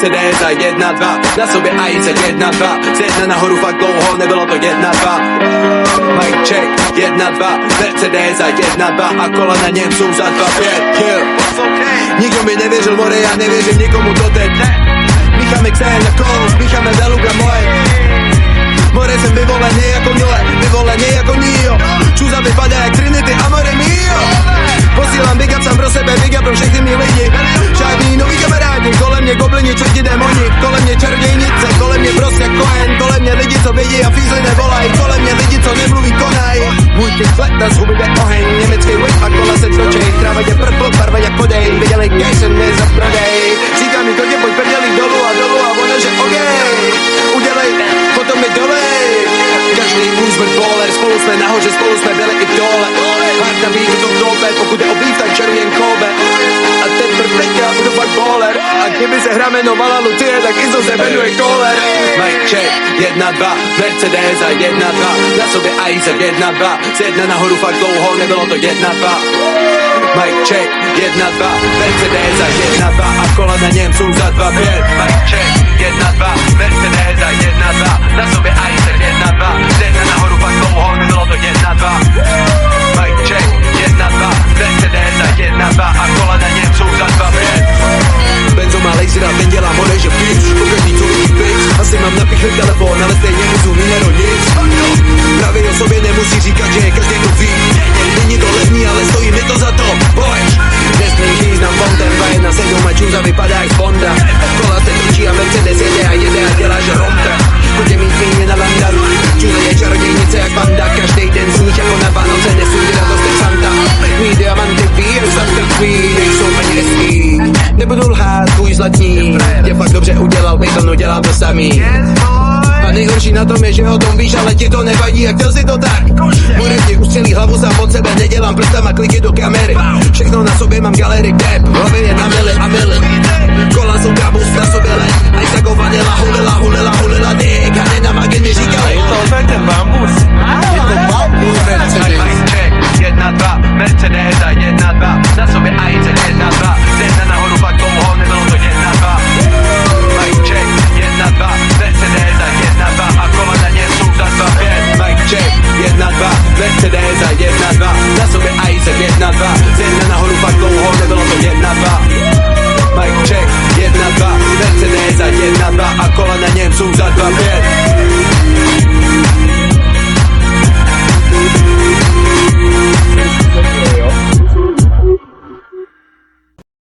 Mercedes a 1, 2, na sobě AIC 1, 2, z 1 nahoru fakt dlouho, nebylo to 1, 2. Mic check, 1, 2, Mercedes a 1, 2 a kolena Němců za 2, 5, kill. Nikdo mi nevěřil, more, já nevěřím nikomu doteď. Mícháme Xen na Coast, mícháme Beluga moje. More jsem vyvolený jako Noe, vyvolený jako Neo. Čuza vypadá jak Trinity, amore mio. Posílám big up sám pro sebe, big up pro všechny mý lidi. Žádný nový kamarádi, kolem mě goblini, čerti démoni. Kolem mě čarodějnice, kolem mě prostě Cohen. Kolem mě lidi, co vědí a fízli nevolaj. Kolem mě lidi, co nemluví, konaj. Můj těch let na zhuby jde oheň. Německý whip a kola se točej. Tráva je purple, barva jak podej. Vidělej cash and ne za prodej. Říká mi kotě, pojď prdělí dolů a ona že okej. Udělej, potom mi dolej. Každý můj zvrť bowler, spolu jsme nahoře, spolu jsme byli i dole. Hard na beatu to dobe, pokud je o beef, tak čeru jen Kobe. A teď teďka budu fakt bowler. A kdyby se hra jmenovala Lucie, tak Izo se jmenuje Kohler. Mic check, 1, 2, Mercedes a 1, 2, na sobě AIC 1, 2, z 1 nahoru fakt dlouho, nebylo to 1, 2. Mic check, 1, 2, Mercedes a 1, 2 a kolena Němců za 2, 5. Mic check, 1, 2, Mercedes a 1, 2, na sobě AIC 1, 2, z 1 nahoru fakt dlouho, nebylo to 1, 2. Mic check, 1, 2, Mercedes a 1, 2 a kolena Němců za 2, 5. Benzo má laser a ten dělá more, že píč, pokaždý co vidí pix. Asi mám napichlý telefon, ale stejně rozumí nic. Právě o sobě nemusí říkat, že je každý to ví. Není to levný, ale stojí mi to za to, pojď. Nesmíš význam fontem, 2, 1, 7 a čůza vypadá jak Honda. Kola se točí a Mercedes jede a dělá, že rompe. Chodě mít klíně na Landaru, čůza je čarodějnice jak panda. Každý den sníh jako na Vánoce, nesují radost jak Santa. Mý diamanty vír, za krví, nejsou ani hezký. Nebudu lhát, tvůj zlatní, tě fakt dobře udělal, Peytonu dělá to samý. A nejhorší na tom je, že o tom víš, ale ti to nevadí, jak chtěl si to tak. Bude ti ustřelí hlavu sám od sebe, nedělám prstama kliky do kamery. Všechno na sobě mám galerii dep, v hlavě je na mily a mily. Kola jsou kábus na sobě let, a jsi jako vanila, hulila, dick. A ne na magii mi říkali. Je to tak ten bambus. Je to bambus, Mercedes. 1, 2, Mercedes a 1, 2, na sobě AIC 1, 2, z 1 nahoru fakt dlouho, nebylo to 1, 2. Mic check, 1, 2, Mercedes a 1, 2 a kolena Němců za 2, 5. Mic check, 1, 2, Mercedes a 1, 2, na sobě AIC 1, 2, z 1 nahoru fakt dlouho, nebylo to 1, 2.